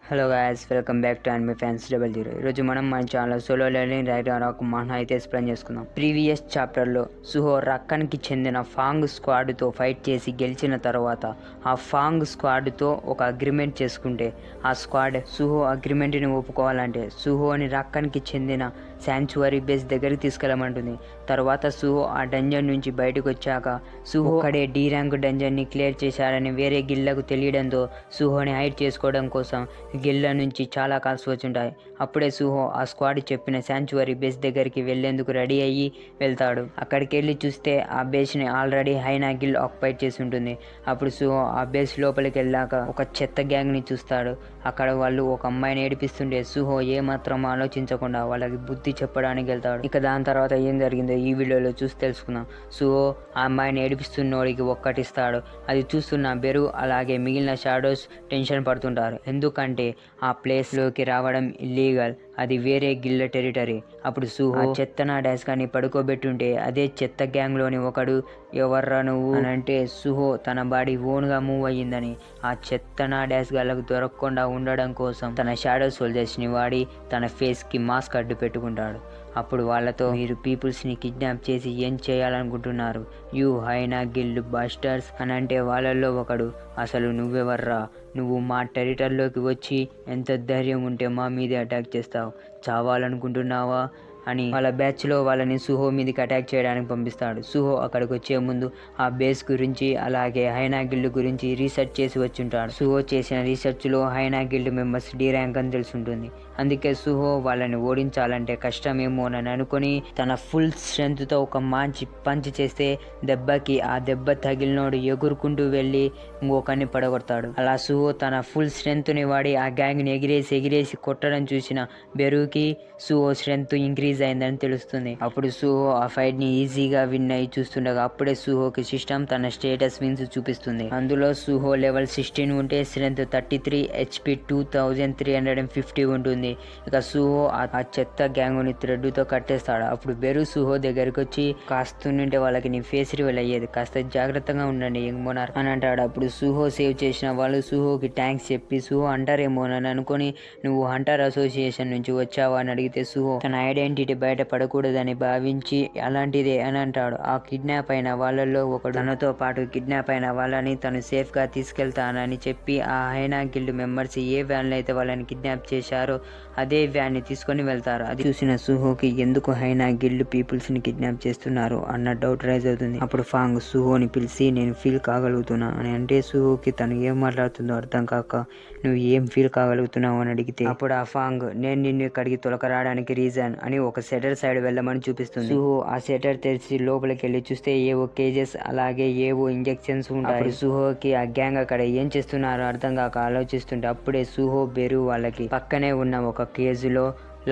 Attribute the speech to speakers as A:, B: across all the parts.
A: Hello guys, welcome back to and my fans 00. ఈరోజు మనం మన ఛానల్ సోలో లెర్నింగ్ రాక్ మహా అయితే ఎక్స్ప్లెయిన్ చేసుకుందాం. ప్రీవియస్ చాప్టర్లో సుహో రక్కన్కి చెందిన ఫాంగ్ స్క్వాడ్తో ఫైట్ చేసి గెలిచిన తర్వాత ఆ ఫాంగ్ స్క్వాడ్తో ఒక అగ్రిమెంట్ చేసుకుంటే ఆ స్క్వాడ్ సుహో అగ్రిమెంట్ని ఒప్పుకోవాలంటే సుహోని రక్కన్కి చెందిన శాంచువరీ బేస్ దగ్గరికి తీసుకెళ్ళమంటుంది. తర్వాత సుహో ఆ డంజన్ నుంచి బయటకు వచ్చాక సుహో అక్కడే డి ర్యాంక్ డంజన్ని క్లియర్ చేశారని వేరే గిల్లకు తెలియడంతో సుహోని హైడ్ చేసుకోవడం కోసం గిల్ల నుంచి చాలా కాల్స్ వచ్చుంటాయి. అప్పుడే సుహో ఆ స్క్వాడ్ చెప్పిన శాంచువరీ బేస్ దగ్గరికి వెళ్లేందుకు రెడీ అయ్యి వెళ్తాడు. అక్కడికి వెళ్ళి చూస్తే ఆ బేస్ని ఆల్రెడీ హైనా గిల్ ఆక్యుపై చేసి ఉంటుంది. అప్పుడు సుహో ఆ బేస్ లోపలికి వెళ్ళాక ఒక చెత్త గ్యాంగ్ని చూస్తాడు. అక్కడ వాళ్ళు ఒక అమ్మాయిని ఏడిపిస్తుంటే సుహో ఏమాత్రం ఆలోచించకుండా వాళ్ళకి బుద్ధి చెప్పడానికి వెళ్తాడు. ఇక దాని తర్వాత ఏం జరిగిందో ఈ వీడియోలో చూసి తెలుసుకుందాం. సుహో ఆ అమ్మాయిని ఏడిపిస్తున్నోడికి ఒక్కటిస్తాడు. అది చూస్తున్న బెరు అలాగే మిగిలిన షాడోస్ టెన్షన్ పడుతుంటారు. ఎందుకంటే ఆ ప్లేస్లోకి రావడం ఇల్లీగల్, అది వేరే గిల్ల టెరిటరీ. అప్పుడు సుహో చెత్తన డాష్ కానీ పడుకోబెట్టుంటే అదే చెత్త గ్యాంగ్లోని ఒకడు ఎవర్రా నువ్వు అని అంటే సుహో తన బాడీ ఓన్గా మూవ్ అయ్యిందని ఆ చెత్తన డాష్ గాళ్ళకు దొరకకుండా ఉండడం కోసం తన షాడో సోల్జర్స్ని వాడి తన ఫేస్కి మాస్క్ అడ్డు పెట్టుకుంటాడు. అప్పుడు వాళ్ళతో, మీరు పీపుల్స్ని కిడ్నాప్ చేసి ఏం చేయాలనుకుంటున్నారు, యూ హైనా గిల్డ్ బాస్టర్స్ అని అంటే వాళ్ళల్లో ఒకడు, అసలు నువ్వెవర్రా, నువ్వు మా టెరిటరీలోకి వచ్చి ఎంత ధైర్యం ఉంటే మా మీదే అటాక్ చేస్తావు, చావాలనుకుంటున్నావా అని వాళ్ళ బ్యాచ్లో వాళ్ళని సుహో మీదకి అటాక్ చేయడానికి పంపిస్తాడు. సుహో అక్కడికి వచ్చే ముందు ఆ బేస్ గురించి అలాగే హైనా గిల్డ్ గురించి రీసెర్చ్ చేసి వచ్చుంటాడు. సుహో చేసిన రీసెర్చ్లో హైనా గిల్డ్ మెంబర్స్ డి ర్యాంక్ అని తెలుసుంటుంది. అందుకే సుహో వాళ్ళని ఓడించాలంటే కష్టమేమోనని అనుకుని తన ఫుల్ స్ట్రెంగ్త్తో ఒక మంచి పంచ్ చేస్తే దెబ్బకి ఆ దెబ్బ తగిలినోడు ఎగురుకుంటూ వెళ్ళి ఇంకొకరిని పడగొడతాడు. అలా సుహో తన ఫుల్ స్ట్రెంగ్త్ని వాడి ఆ గ్యాంగ్ని ఎగిరేసి కొట్టడం చూసిన బెరుకి సుహో స్ట్రెంగ్త్ ఇంక్రీజ్ అయిందని తెలుస్తుంది. అప్పుడు సుహో ఆ ఫైట్ ని ఈజీగా విన్ అయి చూస్తుండగా అప్పుడే సుహోకి సిస్టమ్ తన స్టేటస్ విన్స్ చూపిస్తుంది. అందులో సుహో లెవెల్ 16 ఉంటే స్ట్రెంగ్త్ 33, HP 2350 ఉంటుంది. ఇక సుహో ఆ చెత్త గ్యాంగ్ని థ్రెడ్తో కట్టేస్తాడు. అప్పుడు బెరు సుహో దగ్గరికి వచ్చి, కాస్తుంటే వాళ్ళకి నీ ఫేస్ రివీల్ అయ్యేది, కాస్త జాగ్రత్తగా ఉండండి యంగ్ మోనార్క్ అని అంటాడు. అప్పుడు సుహో సేవ్ చేసిన వాళ్ళు సుహోకి థ్యాంక్స్ చెప్పి సుహో అంటారేమోనని అనుకుని, నువ్వు హంటర్ అసోసియేషన్ నుంచి వచ్చావా అని అడిగితే సుహో తన ఐడెంటిటీ బయట పడకూడదని భావించి అలాంటిదే అని అంటాడు. ఆ కిడ్నాప్ అయిన వాళ్ళల్లో ఒకడు తనతో పాటు కిడ్నాప్ అయిన వాళ్ళని తను సేఫ్ గా తీసుకెళ్తానని చెప్పి ఆ హైనా గిల్డ్ మెంబర్స్ ఏ వ్యాన్ అయితే వాళ్ళని కిడ్నాప్ చేశారో అదే వ్యాన్ ని తీసుకొని వెళ్తారు. అది చూసిన సుహోకి ఎందుకు హైనా గిల్డ్ పీపుల్స్ ని కిడ్నాప్ చేస్తున్నారు అన్న డౌట్ రైజ్ అవుతుంది. అప్పుడు ఫాంగ్ సుహోని పిలిచి, నేను ఫీల్ కాగలుగుతున్నా అని అంటే సుహోకి తను ఏం మాట్లాడుతుందో అర్థం కాక, నువ్వు ఏం ఫీల్ కాగలుగుతున్నావు అని అడిగితే అప్పుడు ఆ ఫాంగ్, నేను నిన్ను ఇక్కడికి తొలకరావడానికి రీజన్ అని ఒక సెటర్ సైడ్ వెళ్ళమని చూపిస్తుంది. సుహో ఆ సెటర్ తెరిచి లోపలికి వెళ్ళి చూస్తే ఏవో కేజెస్ అలాగే ఏవో ఇంజెక్షన్స్ ఉంటాయి. సుహోకి ఆ గ్యాంగ్ అక్కడ ఏం చేస్తున్నారో అర్థం కాక ఆలోచిస్తుంటే అప్పుడే సుహో బెరు వాళ్ళకి పక్కనే ఉన్న ఒక కేజులో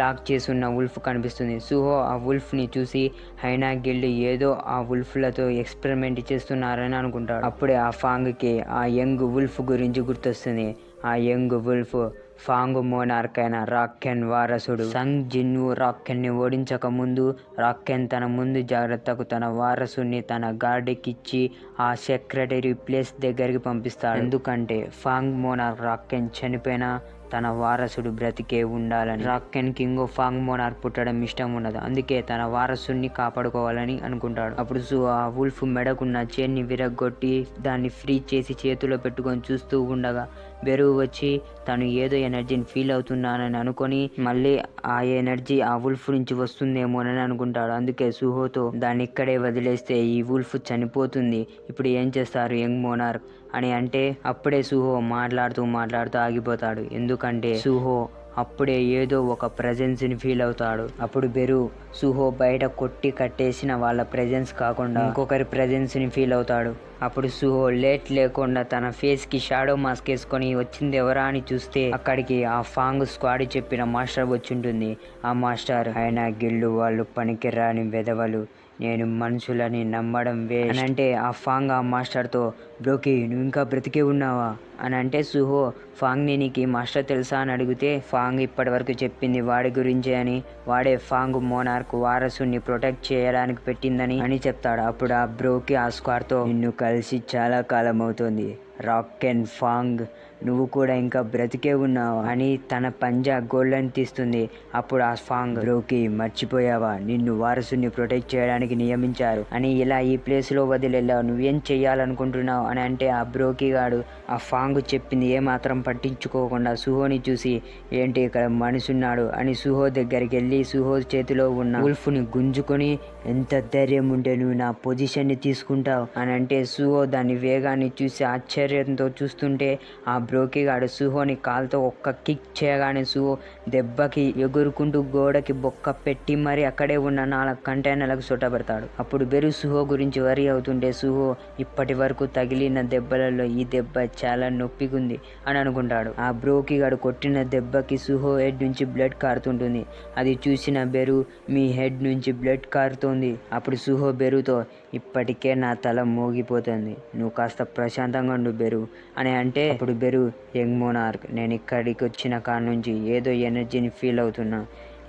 A: లాక్ చేసి ఉన్న వుల్ఫ్ కనిపిస్తుంది. సుహో ఆ వుల్ఫ్ ని చూసి హైనా గిల్డ్ ఏదో ఆ వుల్ఫ్లతో ఎక్స్పెరిమెంట్ చేస్తున్నారని అనుకుంటాడు. అప్పుడే ఆ ఫాంగ్ కి ఆ యంగ్ వుల్ఫ్ గురించి గుర్తొస్తుంది. ఆ యంగ్ వుల్ఫ్ ఫాంగ్ మోనార్క్ అయిన రాకెన్ వారసుడు. సంగ్ జిన్వు రాకెన్ ని ఓడించక ముందు రాకెన్ తన ముందు జాగ్రత్తకు తన వారసుని తన గార్డుకిచ్చి ఆ సెక్రటరీ ప్లేస్ దగ్గరికి పంపిస్తాడు. ఎందుకంటే ఫాంగ్ మోనార్క్ రాకెన్ చనిపోయినా తన వారసుడు బ్రతికే ఉండాలని. రాకెన్ కింగ్ ఫాంగ్ మోనార్క్ పుట్టడం ఇష్టం ఉండదు. అందుకే తన వారసుని కాపాడుకోవాలని అనుకుంటాడు. అప్పుడు ఆ వుల్ఫ్ మెడకున్న చైన్ని విరగొట్టి దాన్ని ఫ్రీ చేసి చేతిలో పెట్టుకొని చూస్తూ ఉండగా బెరువు వచ్చి తను ఏదో ఎనర్జీని ఫీల్ అవుతున్నానని అనుకొని మళ్ళీ ఆ ఎనర్జీ ఆ వుల్ఫ్ నుంచి వస్తుందేమోనని అనుకుంటాడు. అందుకే సుహోతో, దాన్ని ఇక్కడే వదిలేస్తే ఈ వుల్ఫ్ చనిపోతుంది, ఇప్పుడు ఏం చేస్తారు యంగ్ మోనార్క్ అని అంటే అప్పుడే సుహో మాట్లాడుతూ ఆగిపోతాడు. ఎందుకంటే సుహో అప్పుడే ఏదో ఒక ప్రెజెన్స్ని ఫీల్ అవుతాడు. అప్పుడు బెరు సుహో బయట కొట్టి కట్టేసిన వాళ్ళ ప్రెజెన్స్ కాకుండా ఇంకొకరి ప్రెజెన్స్ని ఫీల్ అవుతాడు. అప్పుడు సుహో లేట్ లేకుండా తన ఫేస్ కి షాడో మాస్క్ వేసుకొని వచ్చింది ఎవరా అని చూస్తే అక్కడికి ఆ ఫాంగ్ స్క్వాడ్ చెప్పిన మాస్టర్ వచ్చింటుంది. ఆ మాస్టర్, హైనా గిల్డ్ వాళ్ళు పనికిరాని వెధవలు, నేను మనుషులని నమ్మడం అని అంటే ఆ ఫాంగ్ ఆ మాస్టర్తో, బ్రోకి నువ్వు ఇంకా బ్రతికే ఉన్నావా అని అంటే సుహో ఫాంగ్ని నీకు మాస్టర్ తెలుసా అని అడిగితే ఫాంగ్ ఇప్పటి వరకు చెప్పింది వాడి గురించే అని, వాడే ఫాంగ్ మోనార్క్ వారసుని ప్రొటెక్ట్ చేయడానికి పెట్టిందని అని చెప్తాడు. అప్పుడు ఆ బ్రోకి ఆ స్క్వాడ్తో, నిన్ను కలిసి చాలా కాలం అవుతుంది రాకెన్ ఫాంగ్, నువ్వు కూడా ఇంకా బ్రతికే ఉన్నావు అని తన పంజా గోల్డెన్ తీస్తుంది. అప్పుడు ఆ ఫాంగ్, బ్రోకి మర్చిపోయావా, నిన్ను వారసుని ప్రొటెక్ట్ చేయడానికి నియమించారు అని, ఇలా ఈ ప్లేస్ లో వదిలేళ్ళావు, నువ్వేం చెయ్యాలనుకుంటున్నావు అని అంటే ఆ బ్రోకి గాడు ఆ ఫాంగ్ చెప్పింది ఏమాత్రం పట్టించుకోకుండా సుహోని చూసి, ఏంటి ఇక్కడ మనిషిన్నాడు అని సుహో దగ్గరికి వెళ్ళి సుహో చేతిలో ఉన్న వుల్ఫ్ ని గుంజుకొని, ఎంత ధైర్యం ఉంటే నువ్వు నా పొజిషన్ ని తీసుకుంటావు అని అంటే సుహో దాని వేగాన్ని చూసి ఆశ్చర్యంతో చూస్తుంటే ఆ బ్రోకి గాడు సుహోని కాల్తో ఒక్క కిక్ చేయగానే సుహో దెబ్బకి ఎగురుకుంటూ గోడకి బొక్క పెట్టి మరి అక్కడే ఉన్న 4 కంటైనర్లకు చుట్టబడతాడు. అప్పుడు బెరు సుహో గురించి వరి అవుతుంటే సుహో ఇప్పటి వరకు తగిలిన దెబ్బలలో ఈ దెబ్బ చాలా నొప్పిగుంది అని అనుకుంటాడు. ఆ బ్రోకి గాడు కొట్టిన దెబ్బకి సుహో హెడ్ నుంచి బ్లడ్ కారుతుంటుంది. అది చూసిన బెరు, మీ హెడ్ నుంచి బ్లడ్ కారుతోంది. అప్పుడు సుహో బెరుతో, ఇప్పటికే నా తల మోగిపోతుంది, నువ్వు కాస్త ప్రశాంతంగా ఉండు బెరు అని అంటే అప్పుడు బెరు, యంగ్ మోనార్క్, నేను ఇక్కడికి వచ్చిన కాడ నుంచి ఏదో ఎనర్జీని ఫీల్ అవుతున్నా.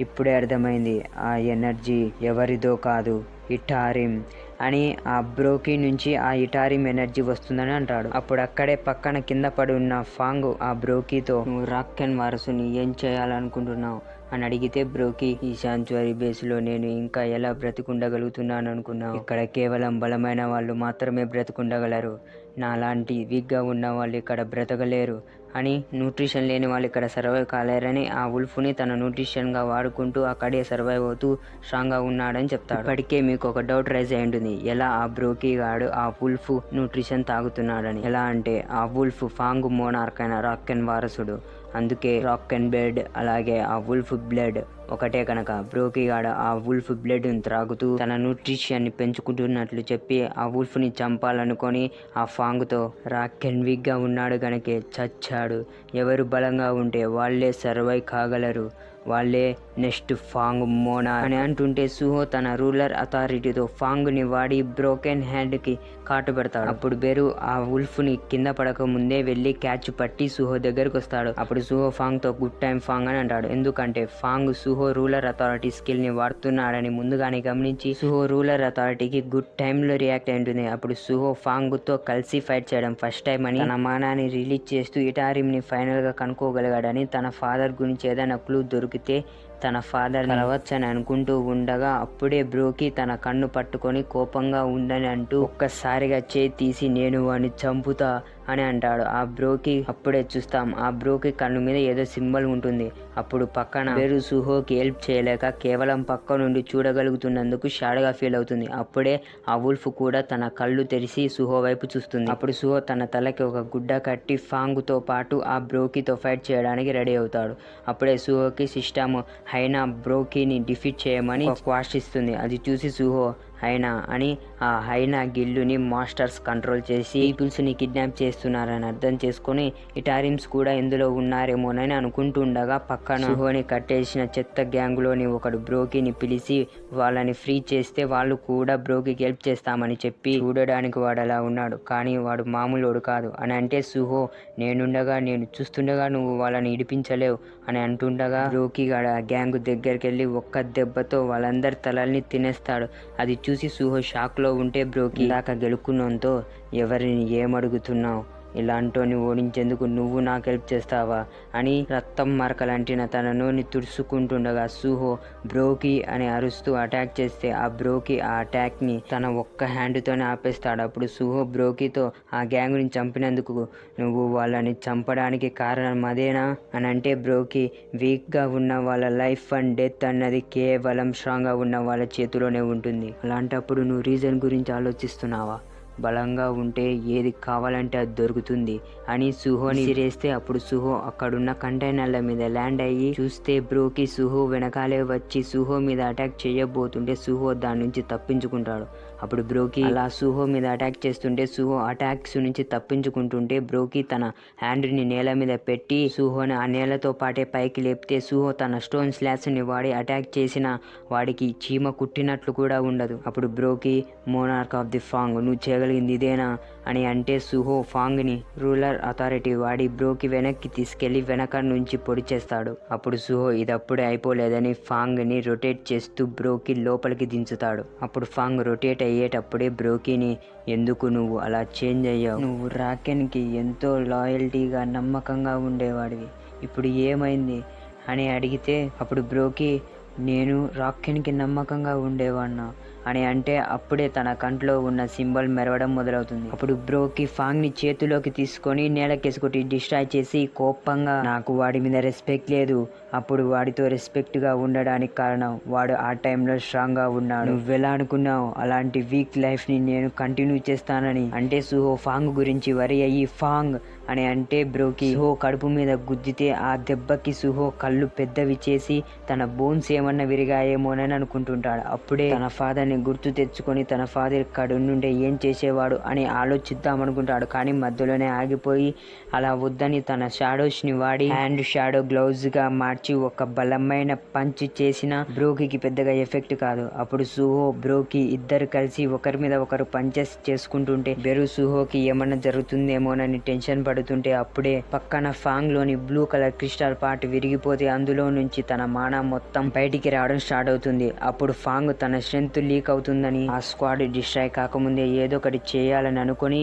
A: ఇప్పుడే అర్థమైంది, ఆ ఎనర్జీ ఎవరిదో కాదు, ఇటారిం అని. ఆ బ్రోకి నుంచి ఆ ఇటారిం ఎనర్జీ వస్తుందని అంటాడు. అప్పుడు అక్కడే పక్కన కింద పడి ఉన్న ఫాంగ్ ఆ బ్రోకితో, నువ్వు రాక్కన్ వారసుని ఏం చేయాలనుకుంటున్నావు అని అడిగితే బ్రోకి, ఈ శాంచురీ బేస్లో నేను ఇంకా ఎలా బ్రతికుండగలుగుతున్నాను అనుకున్నావు, ఇక్కడ కేవలం బలమైన వాళ్ళు మాత్రమే బ్రతికుండగలరు, నాలాంటి వీక్గా ఉన్న వాళ్ళు ఇక్కడ బ్రతకలేరు అని, న్యూట్రిషన్ లేని వాళ్ళు ఇక్కడ సర్వైవ్ కాలేరని ఆ వుల్ఫ్ని తన న్యూట్రిషన్గా వాడుకుంటూ అక్కడే సర్వైవ్ అవుతూ స్ట్రాంగ్గా ఉన్నాడని చెప్తాడు. ఇప్పటికే మీకు ఒక డౌట్ రైజ్ అయి ఉంటుంది, ఎలా ఆ బ్రోకి గాడు ఆ వుల్ఫ్ న్యూట్రిషన్ తాగుతున్నాడని. ఎలా అంటే ఆ వుల్ఫ్ ఫాంగ్ మోనార్క్ అయిన రాక్కన్ వారసుడు, అందుకే రాక్కన్ బ్లడ్ అలాగే ఆ వుల్ఫ్ బ్లడ్ ఒకటే కనుక బ్రోకి గాడు ఆ వుల్ఫ్ బ్లడ్ ని త్రాగుతూ తన న్యూట్రిషన్ ని పెంచుకుంటున్నట్లు చెప్పి ఆ వుల్ఫ్ ని చంపాలనుకొని ఆ ఫాంగ్ తో, రాక్కన్ వీక్ గా ఉన్నాడు గనకే చచ్చాడు, ఎవరు బలంగా ఉంటే వాళ్ళే సర్వైవ్ కాగలరు, వాళ్ళే నెక్స్ట్ ఫాంగ్ మోనా అని అంటుంటే సుహో తన రూలర్ అథారిటీతో ఫాంగ్ ని వాడి బ్రోకెన్ హ్యాండ్ కి కాటు పెడతాడు. అప్పుడు బెరు ఆ వుల్ఫ్ ని కింద పడక ముందే వెళ్లి క్యాచ్ పట్టి సుహో దగ్గరకు వస్తాడు. అప్పుడు సుహో ఫాంగ్ తో, గుడ్ టైం ఫాంగ్ అని అంటాడు. ఎందుకంటే ఫాంగ్ సుహో రూలర్ అథారిటీ స్కిల్ ని వాడుతున్నాడని ముందుగానే గమనించి సుహో రూలర్ అథారిటీకి గుడ్ టైమ్ లో రియాక్ట్ అయి ఉంటుంది. అప్పుడు సుహో ఫాంగ్ తో కలిసి ఫైట్ చేయడం ఫస్ట్ టైం అని, తన మానాన్ని రిలీజ్ చేస్తూ ఇటారిం ని ఫైనల్ గా కనుక్కోగలిగాడని, తన ఫాదర్ గురించి ఏదైనా క్లూ దొరికితే తన ఫాదర్ కలవచ్చని అనుకుంటూ ఉండగా అప్పుడే బ్రోకి తన కన్ను పట్టుకొని కోపంగా ఉందని అంటూ ఒక్కసారిగా చేయి తీసి, నేను వాడిని చంపుతా అని అంటాడు. ఆ బ్రోకి అప్పుడే చూస్తాం ఆ బ్రోకి కన్ను మీద ఏదో సింబల్ ఉంటుంది. అప్పుడు పక్కన బెరు సుహోకి హెల్ప్ చేయలేక కేవలం పక్క నుండి చూడగలుగుతున్నందుకు షాడ్గా ఫీల్ అవుతుంది. అప్పుడే ఆ వుల్ఫ్ కూడా తన కళ్ళు తెరిచి సుహో వైపు చూస్తుంది. అప్పుడు సుహో తన తలకి ఒక గుడ్డ కట్టి ఫాంగ్ తో పాటు ఆ బ్రోకితో ఫైట్ చేయడానికి రెడీ అవుతాడు. అప్పుడే సుహోకి సిస్టమ్ హైనా బ్రోకిని డిఫీట్ చేయమని క్వాష్ ఇస్తుంది. అది చూసి సుహో, హైనా అని, ఆ హైనా గిల్లుని మాస్టర్స్ కంట్రోల్ చేసి పీపుల్స్ ని కిడ్నాప్ చేస్తున్నారని అర్థం చేసుకొని ఇటారిమ్స్ కూడా ఇందులో ఉన్నారేమోనని అనుకుంటుండగా పక్కన సుహోని కట్టేసిన చెత్త గ్యాంగ్ లోని ఒకడు బ్రోకిని పిలిచి వాళ్ళని ఫ్రీ చేస్తే వాళ్ళు కూడా బ్రోకి హెల్ప్ చేస్తామని చెప్పి, చూడడానికి వాడు అలా ఉన్నాడు కానీ వాడు మామూలుడు కాదు అని అంటే సుహో, నేను చూస్తుండగా నువ్వు వాళ్ళని ఇడిపించలేవు అని అంటుండగా బ్రోకి గాడు ఆ గ్యాంగ్ దగ్గరికి వెళ్ళి ఒక్క దెబ్బతో వాళ్ళందరి తలల్ని తినేస్తాడు. అది చూసి సుహో షాక్ లో ఉంటే బ్రోకి, దాకా గెలుకున్నంతో ఎవరిని ఏమడుగుతున్నావు, ఇలాంటోని ఓడించేందుకు నువ్వు నాకు హెల్ప్ చేస్తావా అని రక్తం మరకలంటిన తన నోని తుడుచుకుంటుండగా సుహో బ్రోకి అని అరుస్తూ అటాక్ చేస్తే ఆ బ్రోకి ఆ అటాక్ ని తన ఒక్క హ్యాండ్ తోనే ఆపేస్తాడు. అప్పుడు సుహో బ్రోకితో, ఆ గ్యాంగ్ ని చంపినందుకు నువ్వు వాళ్ళని చంపడానికి కారణం అదేనా అని అంటే బ్రోకి, వీక్ గా ఉన్న వాళ్ళ లైఫ్ అండ్ డెత్ అన్నది కేవలం స్ట్రాంగ్ గా ఉన్న వాళ్ళ చేతిలోనే ఉంటుంది, అలాంటప్పుడు నువ్వు రీజన్ గురించి ఆలోచిస్తున్నావా, బలంగా ఉంటే ఏది కావాలంటే అది దొరుకుతుంది అని సుహోని విసిరేస్తే అప్పుడు సుహో అక్కడున్న కంటైనర్ల మీద ల్యాండ్ అయ్యి చూస్తే బ్రోకి సుహో వెనకాలే వచ్చి సుహో మీద అటాక్ చేయబోతుంటే సుహో దాని నుంచి తప్పించుకుంటాడు. అప్పుడు బ్రోకి అలా సుహో మీద అటాక్ చేస్తుంటే సుహో అటాక్స్ నుంచి తప్పించుకుంటుంటే బ్రోకి తన హ్యాండ్ ని నేల మీద పెట్టి సుహోని ఆ నేలతో పాటే పైకి లేపితే సుహో తన స్టోన్ స్లాష్ ని వాడి అటాక్ చేసిన వాడికి చీమ కుట్టినట్లు కూడా ఉండదు. అప్పుడు బ్రోకి, మోనార్క్ ఆఫ్ ది ఫాంగ్, నువ్వు చేయగలిగింది ఇదేనా అని అంటే సుహో ఫాంగ్ని రూరల్ అథారిటీ వాడి బ్రోకి వెనక్కి తీసుకెళ్లి వెనక నుంచి పొడి చేస్తాడు. అప్పుడు సుహో ఇదప్పుడే అయిపోలేదని ఫాంగ్ని రొటేట్ చేస్తూ బ్రోకి లోపలికి దించుతాడు. అప్పుడు ఫాంగ్ రొటేట్ అయ్యేటప్పుడే బ్రోకిని ఎందుకు నువ్వు అలా చేంజ్ అయ్యావు, నువ్వు రాకెన్కి ఎంతో లాయల్టీగా నమ్మకంగా ఉండేవాడివి, ఇప్పుడు ఏమైంది అని అడిగితే అప్పుడు బ్రోకి నేను రాకెన్కి నమ్మకంగా ఉండేవాడినా అని అంటే అప్పుడే తన కంట్లో ఉన్న సింబల్ మెరవడం మొదలవుతుంది. అప్పుడు బ్రోకి ఫాంగ్ని చేతిలోకి తీసుకొని నేలకేసుకొట్టి డిస్ట్రాయ్ చేసి కోపంగా నాకు వాడి మీద రెస్పెక్ట్ లేదు, అప్పుడు వాడితో రెస్పెక్ట్గా ఉండడానికి కారణం వాడు ఆ టైంలో స్ట్రాంగ్గా ఉన్నాడు, నువ్వెలా అనుకున్నావు అలాంటి వీక్ లైఫ్ని నేను కంటిన్యూ చేస్తానని అంటే సుహో ఫాంగ్ గురించి వరి అయ్యి ఫాంగ్ అని అంటే బ్రోకి సుహో కడుపు మీద గుద్దితే ఆ దెబ్బకి సుహో కళ్ళు పెద్దవి చేసి తన బోన్స్ ఏమన్నా విరిగాయేమోనని అనుకుంటుంటాడు. అప్పుడే తన ఫాదర్ని గుర్తు తెచ్చుకొని తన ఫాదర్ కడు నుండి ఏం చేసేవాడు అని ఆలోచిద్దామనుకుంటాడు. కానీ మధ్యలోనే ఆగిపోయి అలా వద్దని తన షాడోస్ని వాడి హ్యాండ్ షాడో గ్లౌజ్గా మార్చి ఒక బలమైన పంచ్ చేసిన బ్రోకి పెద్దగా ఎఫెక్ట్ కాదు. అప్పుడు సుహో బ్రోకి ఇద్దరు కలిసి ఒకరి మీద ఒకరు పంచెస్ చేసుకుంటుంటే బెరు సుహోకి ఏమన్నా జరుగుతుందేమోనని టెన్షన్ పడుతుంటే అప్పుడే పక్కన ఫాంగ్ లోని బ్లూ కలర్ క్రిస్టల్ పార్ట్ విరిగిపోతే అందులో నుంచి తన మానా మొత్తం బయటికి రావడం స్టార్ట్ అవుతుంది. అప్పుడు ఫాంగ్ తన స్ట్రెంత్ లీక్ అవుతుందని ఆ స్క్వాడ్ డిస్ట్రాయ్ కాకముందే ఏదో ఒకటి చేయాలని అనుకుని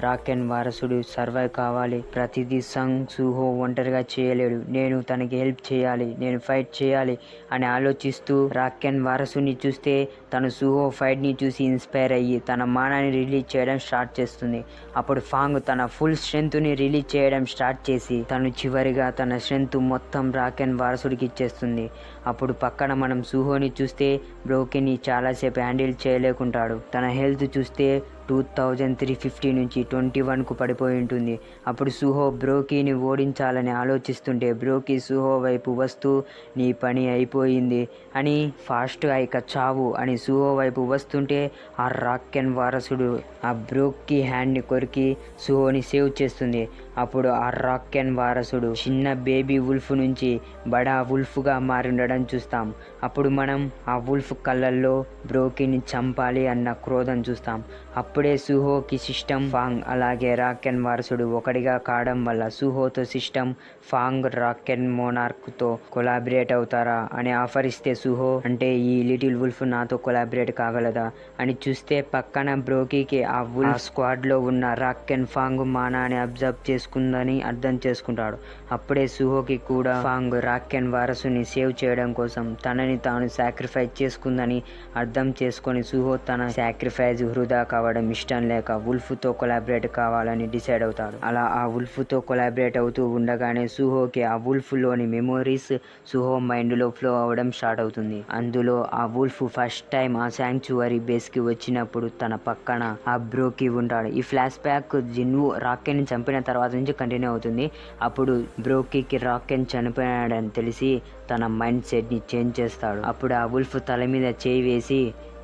A: రాకెన్ వారసుడు సర్వైవ్ కావాలి, ప్రతిదీ సంగ్ సుహో ఒంటరిగా చేయలేడు, నేను తనకి హెల్ప్ చేయాలి, నేను ఫైట్ చేయాలి అని ఆలోచిస్తూ రాకెన్ వారసుని చూస్తే తను సుహో ఫైట్ని చూసి ఇన్స్పైర్ అయ్యి తన మానాన్ని రిలీజ్ చేయడం స్టార్ట్ చేస్తుంది. అప్పుడు ఫాంగ్ తన ఫుల్ స్ట్రెంత్ని రిలీజ్ చేయడం స్టార్ట్ చేసి తను చివరిగా తన స్ట్రెంత్ మొత్తం రాకెన్ వారసుడికి ఇచ్చేస్తుంది. అప్పుడు పక్కన మనం సుహోని చూస్తే బ్రోకిని చాలాసేపు హ్యాండిల్ చేయలేకుంటాడు. తన హెల్త్ చూస్తే 2350 నుంచి 21కు పడిపోయి ఉంటుంది. అప్పుడు సుహో బ్రోకీని ఓడించాలని ఆలోచిస్తుంటే బ్రోకి సుహో వైపు వస్తూ నీ పని అయిపోయింది అని ఫాస్ట్గా ఇక చావు అని సుహో వైపు వస్తుంటే ఆ రాకెన్ వారసుడు ఆ బ్రోకి హ్యాండ్ని కొరికి సుహోని సేవ్ చేస్తుంది. అప్పుడు ఆ రాకెన్ వారసుడు చిన్న బేబీ వుల్ఫ్ నుంచి బడా వుల్ఫ్గా మారిండడం చూస్తాం. అప్పుడు మనం ఆ వుల్ఫ్ కళ్ళల్లో బ్రోకిని చంపాలి అన్న క్రోధం చూస్తాం. అప్పుడే సుహోకి సిస్టమ్ ఫాంగ్ అలాగే రాకెన్ వారసుడు ఒకటిగా కావడం వల్ల సుహోతో సిస్టమ్ ఫాంగ్ రాకెన్ మోనార్క్తో కొలాబరేట్ అవుతారా అని ఆఫర్ ఇస్తే సుహో అంటే ఈ లిటిల్ వుల్ఫ్ నాతో కొలాబరేట్ కాగలదా అని చూస్తే పక్కన బ్రోకీకి ఆ వుల్ఫ్ స్క్వాడ్లో ఉన్న రాకెన్ ఫాంగ్ మానాన్ని అబ్జర్వ్ చేసుకుందని అర్థం చేసుకుంటాడు. అప్పుడే సుహోకి కూడా ఫాంగ్ రాకెన్ వారసుని సేవ్ చేయడం కోసం తనని తాను సాక్రిఫైస్ చేసుకుందని అర్థం చేసుకొని సుహో తన సాక్రిఫైస్ వృధా కావడం ఇష్టం లేక వుల్ఫ్తో కొలాబరేట్ కావాలని డిసైడ్ అవుతాడు. అలా ఆ వుల్ఫ్తో కొలాబరేట్ అవుతూ ఉండగానే సుహోకి ఆ వుల్ఫ్లోని మెమోరీస్ సుహో మైండ్లో ఫ్లో అవ్వడం స్టార్ట్ అవుతుంది. అందులో ఆ వుల్ఫ్ ఫస్ట్ టైం ఆ శాంక్చువరీ బేస్కి వచ్చినప్పుడు తన పక్కన ఆ బ్రోకి ఉంటాడు. ఈ ఫ్లాష్ బ్యాక్ జిన్వు రాకెన్ చంపిన తర్వాత నుంచి కంటిన్యూ అవుతుంది. అప్పుడు బ్రోకీకి రాకెన్ చనిపోయాడని తెలిసి తన మైండ్ సెట్ని చేంజ్ చేస్తాడు. అప్పుడు ఆ వుల్ఫ్ తల మీద చేయి వేసి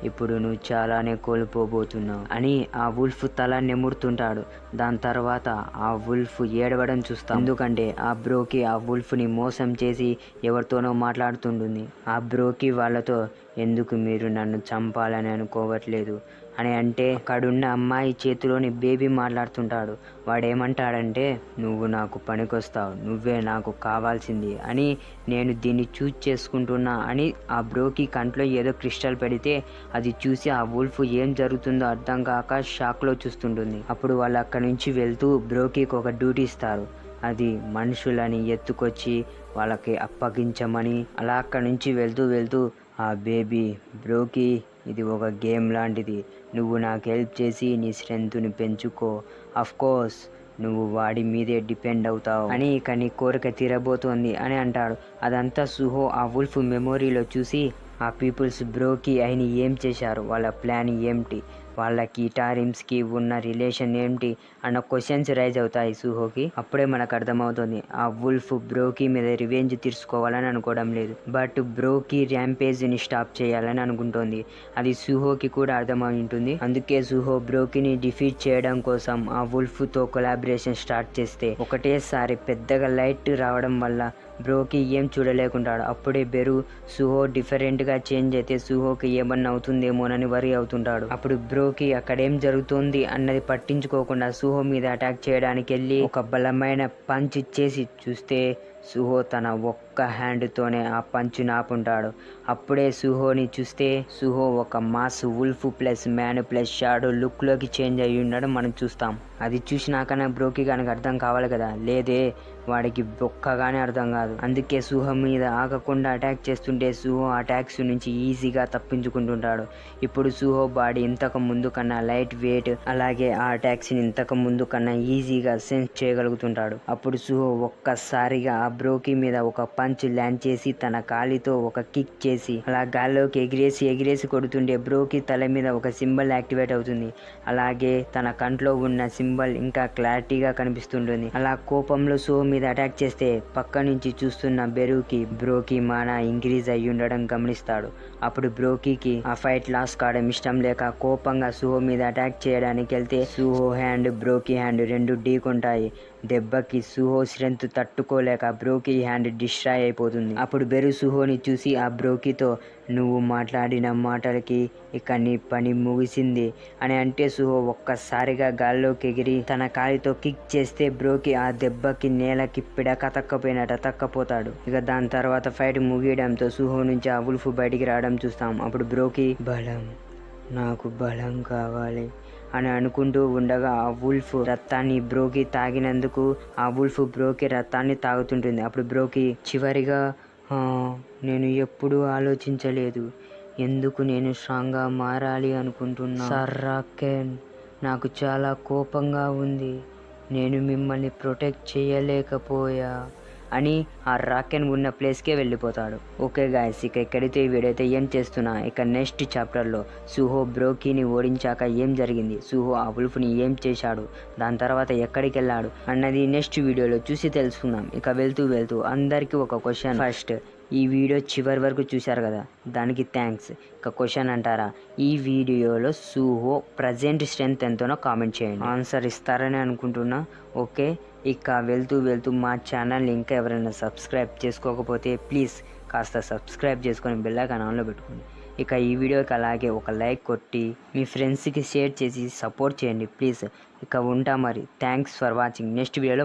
A: ఇప్పుడు నువ్వు చాలానే కోల్పోబోతున్నావు అని ఆ వుల్ఫ్ తల నెమురుతుంటాడు. దాని తర్వాత ఆ వుల్ఫ్ ఏడవడం చూస్తాం. ఎందుకంటే ఆ బ్రోకి ఆ వుల్ఫ్ని మోసం చేసి ఎవరితోనో మాట్లాడుతుంటుంది. ఆ బ్రోకి వాళ్ళతో ఎందుకు మీరు నన్ను చంపాలని అనుకోవట్లేదు అని అంటే అక్కడున్న అమ్మాయి చేతిలోని బేబీ మాట్లాడుతుంటాడు. వాడేమంటాడంటే నువ్వు నాకు పనికొస్తావు, నువ్వే నాకు కావాల్సింది అని నేను దీన్ని చూజ్ చేసుకుంటున్నా అని ఆ బ్రోకి కంట్లో ఏదో క్రిస్టల్ పెడితే అది చూసి ఆ వుల్ఫ్ ఏం జరుగుతుందో అర్థం కాక షాక్లో చూస్తుంటుంది. అప్పుడు వాళ్ళు అక్కడి నుంచి వెళ్తూ బ్రోకీకి ఒక డ్యూటీ ఇస్తారు. అది మనుషులని ఎత్తుకొచ్చి వాళ్ళకి అప్పగించమని. అలా అక్కడి నుంచి వెళ్తూ ఆ బేబీ బ్రోకి ఇది ఒక గేమ్ లాంటిది, నువ్వు నాకు హెల్ప్ చేసి నీ స్ట్రెంత్ని పెంచుకో, అఫ్కోర్స్ నువ్వు వాడి మీదే డిపెండ్ అవుతావు అని ఇక నీ కోరిక తీరబోతోంది అని అంటాడు. అదంతా సుహో ఆ వుల్ఫ్ మెమొరీలో చూసి ఆ పీపుల్స్ బ్రోకి అయిన ఏం చేశారు, వాళ్ళ ప్లాన్ ఏమిటి, వాళ్ళకి టారిమ్స్కి ఉన్న రిలేషన్ ఏంటి అన్న క్వశ్చన్స్ రైజ్ అవుతాయి సుహోకి. అప్పుడే మనకు అర్థమవుతుంది ఆ వుల్ఫ్ బ్రోకి మీద రివెంజ్ తీర్చుకోవాలని అనుకోవడం లేదు, బట్ బ్రోకి ర్యాంపేజ్ని స్టాప్ చేయాలని అనుకుంటోంది. అది సుహోకి కూడా అర్థమై ఉంటుంది. అందుకే సుహో బ్రోకిని డిఫీట్ చేయడం కోసం ఆ వుల్ఫ్తో కొలాబరేషన్ స్టార్ట్ చేస్తే ఒకటేసారి పెద్దగా లైట్ రావడం వల్ల బ్రోకి ఏం చూడలేకుంటాడు. అప్పుడే బెరు సుహో డిఫరెంట్గా చేంజ్ అయితే సుహోకి ఏమన్నా అవుతుందేమోనని వరి అవుతుంటాడు. అప్పుడు బ్రో బ్రోకి అక్కడేం జరుగుతుంది అన్నది పట్టించుకోకుండా సుహో మీద అటాక్ చేయడానికి వెళ్ళి ఒక బలమైన పంచ్ ఇచ్చేసి చూస్తే సుహో తన ఒక్క హ్యాండ్తోనే ఆ పంచ్ నాపుంటాడు. అప్పుడే సుహోని చూస్తే సుహో ఒక mass wolf plus man plus shadow లుక్లోకి చేంజ్ అయ్యి ఉండడం మనం చూస్తాం. అది చూసినాకనే బ్రోకి కనుక అర్థం కావాలి కదా, లేదే వాడికి బొక్కగానే అర్థం కాదు. అందుకే సుహో మీద ఆగకుండా అటాక్ చేస్తుంటే సుహో అటాక్స్ నుంచి ఈజీగా తప్పించుకుంటుంటాడు. ఇప్పుడు సుహో బాడీ ఇంతకు ముందు కన్నా లైట్ వెయిట్, అలాగే ఆ అటాక్స్ ని ఇంతకు ముందు కన్నా ఈజీగా సెన్స్ చేయగలుగుతుంటాడు. అప్పుడు సుహో ఒక్కసారిగా ఆ బ్రోకి మీద ఒక పంచ్ ల్యాండ్ చేసి తన కాలితో ఒక కిక్ చేసి అలా గాల్లోకి ఎగిరేసి కొడుతుంటే బ్రోకి తల మీద ఒక సింబల్ యాక్టివేట్ అవుతుంది. అలాగే తన కంట్లో ఉన్న సింబల్ ఇంకా క్లారిటీగా కనిపిస్తుంటుంది. అలా కోపంలో సుహో మీద అటాక్ చేస్తే పక్క నుంచి చూస్తున్న బెరూకి బ్రోకి మానా ఇంక్రీజ్ అయ్యి ఉండడం గమనిస్తాడు. అప్పుడు బ్రోకీకి ఆ ఫైట్ లాస్ కావడం ఇష్టం లేక కోపంగా సుహో మీద అటాక్ చేయడానికి వెళ్తే సుహో హ్యాండ్ బ్రోకి హ్యాండ్ రెండు ఢీకొంటాయి. దెబ్బకి సుహో స్ట్రెంత్ తట్టుకోలేక బ్రోకి హ్యాండ్ డిస్ట్రాయ్ అయిపోతుంది. అప్పుడు బెరు సుహోని చూసి ఆ బ్రోకితో నువ్వు మాట్లాడిన మాటలకి ఇక నీ పని ముగిసింది అని అంటే సుహో ఒక్కసారిగా గాల్లోకి ఎగిరి తన కాలితో కిక్ చేస్తే బ్రోకి ఆ దెబ్బకి నేలకి పిడక తక్కపోతాడు. ఇక దాని తర్వాత ఫైట్ ముగియడంతో సుహో నుంచి ఆ వుల్ఫ్ బయటికి రావడం చూస్తాం. అప్పుడు బ్రోకి బలం, నాకు బలం కావాలి అని అనుకుంటూ ఉండగా ఆ వుల్ఫ్ రక్తాన్ని బ్రోకి తాగినందుకు ఆ వుల్ఫ్ బ్రోకి రక్తాన్ని తాగుతుంటుంది. అప్పుడు బ్రోకి చివరిగా నేను ఎప్పుడూ ఆలోచించలేదు ఎందుకు నేను స్ట్రాంగ్గా మారాలి అనుకుంటున్నా. సర్ రాకెన్, నాకు చాలా కోపంగా ఉంది, నేను మిమ్మల్ని ప్రొటెక్ట్ చేయలేకపోయా అని ఆ రాకెన్ ఉన్న ప్లేస్కే వెళ్ళిపోతాడు. ఓకే గాయస్, ఇక ఇక్కడితో ఈ వీడియో అయితే ఏం చేస్తున్నా, ఇక నెక్స్ట్ చాప్టర్లో సుహో బ్రోకీని ఓడించాక ఏం జరిగింది, సుహో ఆ వుల్ఫ్ని ఏం చేశాడు, దాని తర్వాత ఎక్కడికి వెళ్ళాడు అన్నది నెక్స్ట్ వీడియోలో చూసి తెలుసుకుందాం. ఇక వెళ్తూ అందరికీ ఒక క్వశ్చన్. ఫస్ట్, ఈ వీడియో చివరి వరకు చూశారు కదా, దానికి థ్యాంక్స్. ఇక క్వశ్చన్ అంటారా, ఈ వీడియోలో సుహో ప్రజెంట్ స్ట్రెంత్ ఎంతనో కామెంట్ చేయండి. ఆన్సర్ ఇస్తారని అనుకుంటున్నా. ఓకే, ఇక వెళ్తూ మా ఛానల్ని ఇంకా ఎవరైనా సబ్స్క్రైబ్ చేసుకోకపోతే ప్లీజ్ కాస్త సబ్స్క్రైబ్ చేసుకొని బెల్ ఐకాన్ ఆన్లో పెట్టుకోండి. ఇక ఈ వీడియోకి అలాగే ఒక లైక్ కొట్టి మీ ఫ్రెండ్స్కి షేర్ చేసి సపోర్ట్ చేయండి ప్లీజ్. ఇక ఉంటా మరి. Thanks for watching. నెక్స్ట్ వీడియోలో